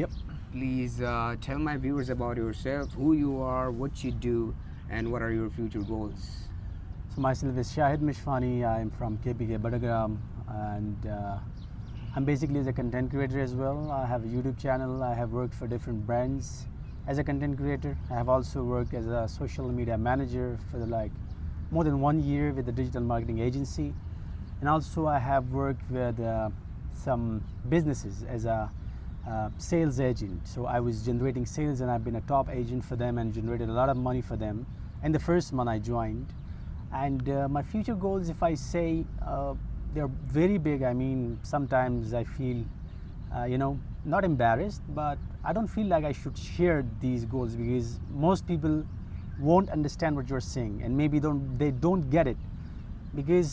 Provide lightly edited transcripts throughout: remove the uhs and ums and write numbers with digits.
Yep. please tell my viewers about yourself, who you are, what you do, and what are your future goals. So myself is Shahid Mishwani. I'm from KPK Badagram, and I'm basically as a content creator as well. I have a YouTube channel. I have worked for different brands as a content creator. I have also worked as a social media manager for more than 1 year with a digital marketing agency, and also I have worked with some businesses as a sales agent. So I was generating sales, and I've been a top agent for them and generated a lot of money for them. And the first month I joined. And my future goals, if I say, they're very big. I mean, sometimes I feel, not embarrassed, but I don't feel like I should share these goals because most people won't understand what you're saying, and maybe they don't get it. Because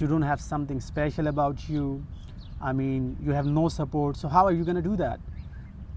you don't have something special about you. I mean, you have no support. So how are you going to do that?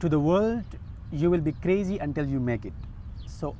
to the world you will be crazy until you make it. So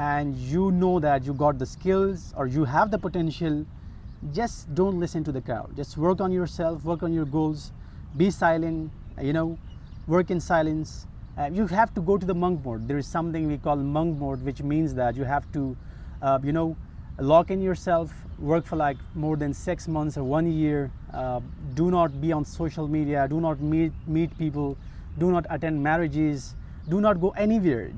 and you know that you got the skills or you have the potential, just don't listen to the crowd. Just work on yourself, work on your goals, be silent, work in silence. You have to go to the monk mode. There is something we call monk mode, which means that you have to lock in yourself, work for like more than 6 months or 1 year. Do not be on social media, do not meet people, do not attend marriages, do not go anywhere,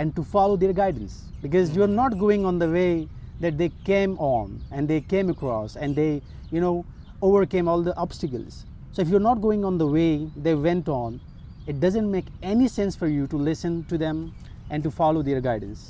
and to follow their guidance, because you are not going on the way that they came on and they came across and they overcame all the obstacles. So if you're not going on the way they went on, it doesn't make any sense for you to listen to them and to follow their guidance.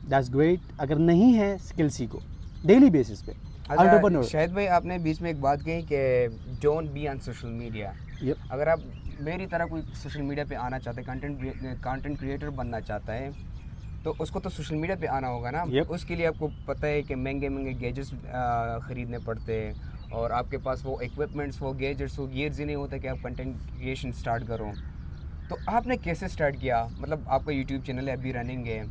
That's great. اگر نہیں ہے skill سیکھو daily basis پہ. اچھا شاہد بھائی آپ نے بیچ میں ایک بات کہی کہ don't be on social media. اگر آپ میری طرح کوئی سوشل میڈیا پہ آنا چاہتے ہیں, کانٹینٹ کریٹر بننا چاہتا ہے, تو اس کو تو سوشل میڈیا پہ آنا ہوگا نا. اس کے لیے آپ کو پتہ ہے کہ مہنگے مہنگے گیجٹس خریدنے پڑتے ہیں, اور آپ کے پاس وہ ایکوپمنٹس, وہ گیجٹس, وہ گیئرز ہی نہیں ہوتے کہ آپ کنٹینٹ کریشن اسٹارٹ کرو. تو آپ نے کیسے اسٹارٹ کیا؟ مطلب آپ کا یوٹیوب چینل ہے, ابھی رننگ ہے,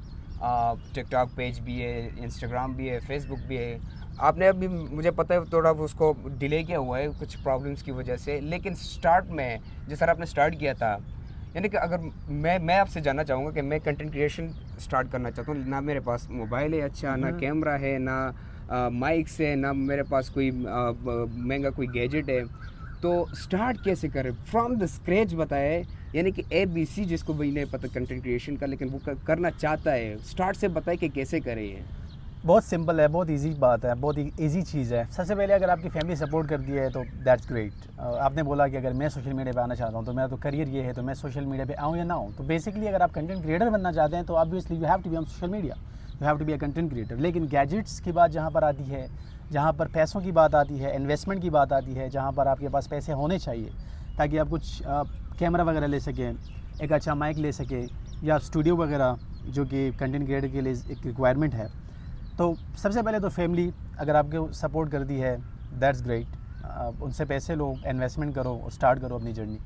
ٹک ٹاک پیج بھی ہے, انسٹاگرام بھی ہے, فیس بک بھی ہے. آپ نے ابھی مجھے پتہ ہے تھوڑا اس کو ڈیلے کیا ہوا ہے کچھ پرابلمس کی وجہ سے, لیکن اسٹارٹ میں جس طرح آپ نے اسٹارٹ کیا تھا, یعنی کہ اگر میں آپ سے جاننا چاہوں گا کہ میں کنٹینٹ کریشن اسٹارٹ کرنا چاہتا ہوں, نہ میرے پاس موبائل ہے اچھا, نہ کیمرہ ہے, نہ مائکس ہے, نہ میرے پاس کوئی مہنگا کوئی گیجٹ ہے, تو اسٹارٹ کیسے کریں فرام دا اسکریچ بتائے. یعنی کہ ABC جس کو بھی نہیں پتہ کنٹینٹ کریشن کا لیکن وہ کرنا چاہتا ہے, اسٹارٹ سے بتائے کہ کیسے کرے. یہ بہت سمپل ہے, بہت ایزی بات ہے, بہت ایزی چیز ہے. سب سے پہلے اگر آپ کی فیملی سپورٹ کرتی ہے تو دیٹس گریٹ. آپ نے بولا کہ اگر میں سوشل میڈیا پہ آنا چاہتا ہوں تو میرا تو کریئر یہ ہے, تو میں سوشل میڈیا پہ آؤں یا نہ ہوں. تو بیسکلی اگر آپ کنٹینٹ کریٹر بننا چاہتے ہیں تو obviously you have to be on social media, you have to be a content creator. لیکن گیجٹس کی بات جہاں پر آتی ہے, جہاں پر پیسوں کی بات آتی ہے, انویسٹمنٹ کی بات آتی ہے, جہاں پر آپ کے پاس پیسے ہونے چاہیے تاکہ آپ کچھ کیمرہ وغیرہ لے سکیں, ایک اچھا مائک لے سکیں, یا اسٹوڈیو وغیرہ جو کہ کنٹینٹ کریٹر کے لیے ایک ریکوائرمنٹ ہے. تو سب سے پہلے تو فیملی اگر آپ کو سپورٹ کرتی ہے دیٹس گریٹ. ان سے پیسے لو, انویسٹمنٹ کرو, اسٹارٹ کرو اپنی جرنی.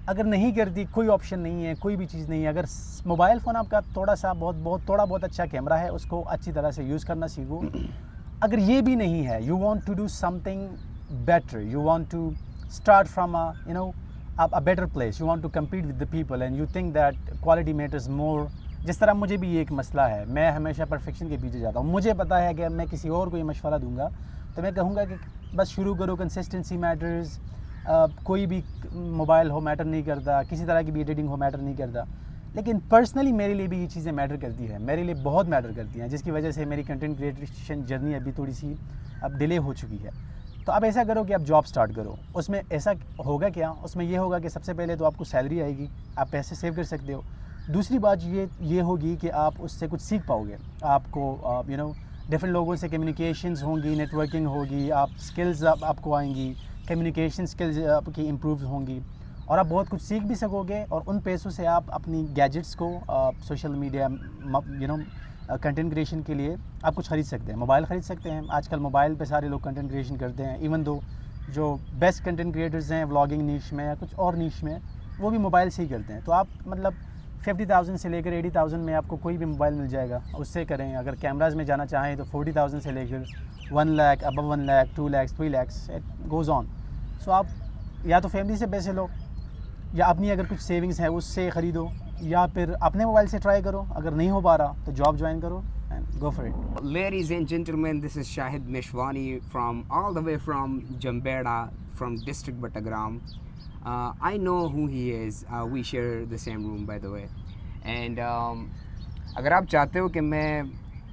اگر نہیں کرتی, کوئی آپشن نہیں ہے, کوئی بھی چیز نہیں ہے. اگر موبائل فون آپ کا تھوڑا بہت اچھا کیمرہ ہے, اس کو اچھی طرح سے یوز کرنا سیکھو. اگر یہ بھی نہیں ہے, you want to do something better, you want to start from a better place, you want to compete with the people and you think that quality matters more. جس طرح مجھے بھی یہ ایک مسئلہ ہے, میں ہمیشہ پرفیکشن کے پیچھے جاتا ہوں. مجھے پتہ ہے کہ میں کسی اور کو یہ مشورہ دوں گا تو میں کہوں گا کہ بس شروع کرو, کنسسٹنسی میٹرز. کوئی بھی موبائل ہو میٹر نہیں کرتا, کسی طرح کی بھی ایڈیٹنگ ہو میٹر نہیں کرتا, لیکن پرسنلی میرے لیے بھی یہ چیزیں میٹر کرتی ہے, میرے لیے بہت میٹر کرتی ہیں, جس کی وجہ سے میری کنٹینٹ کریشن جرنی ابھی تھوڑی سی اب ڈیلے ہو چکی ہے. تو آپ ایسا کرو کہ آپ جاب سٹارٹ کرو. اس میں ایسا ہوگا کیا, اس میں یہ ہوگا کہ سب سے پہلے تو آپ کو سیلری آئے گی, آپ پیسے سیو کر سکتے ہو. دوسری بات یہ ہوگی کہ آپ اس سے کچھ سیکھ پاؤ گے. آپ کو ڈفرینٹ لوگوں سے کمیونیکیشنز ہوں گی, نیٹ ورکنگ ہوگی, آپ اسکلز آپ کو آئیں گی, کمیونیکیشن اسکلز آپ کی امپروو ہوں گی, اور آپ بہت کچھ سیکھ بھی سکو گے. اور ان پیسوں سے آپ اپنی گیجٹس کو سوشل میڈیا کنٹینٹ کریشن کے لیے آپ کچھ خرید سکتے ہیں. موبائل خرید سکتے ہیں, آج کل موبائل پہ سارے لوگ کنٹینٹ کریشن کرتے ہیں. ایون دو جو بیسٹ کنٹینٹ کریٹرز ہیں ولاگنگ نیش میں یا کچھ اور نیش میں, وہ بھی موبائل سے ہی کرتے ہیں. تو آپ مطلب 50,000 سے لے کر 80,000 میں آپ کو کوئی بھی موبائل مل جائے گا, اس سے کریں. اگر کیمراز میں جانا چاہیں تو 40,000 سے لے کر 1 لاکھ, ابو 1 lakh, 2 lakh, 3 lakh, it goes on. So آپ یا تو فیملی سے پیسے لو, یا اپنی اگر کچھ سیونگز ہیں اس سے خریدو, یا پھر اپنے موبائل سے ٹرائی کرو. اگر نہیں ہو پا رہا تو جاب جوائن کرو and go for it. Ladies and gentlemen, this is Shahid Meshwani from all the way from Jambeda, from district Battagram. I know who he is. We share the same room, by the way. And اگر آپ چاہتے ہو کہ میں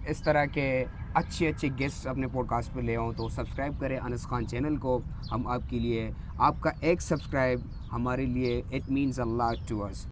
اس طرح کے اچھے guest اپنے pod cost پہ لے آؤں تو سبسکرائب کریں انس خان چینل کو. ہم آپ کے لیے, آپ کا ایک سبسکرائب ہمارے لیے it means a lot to us.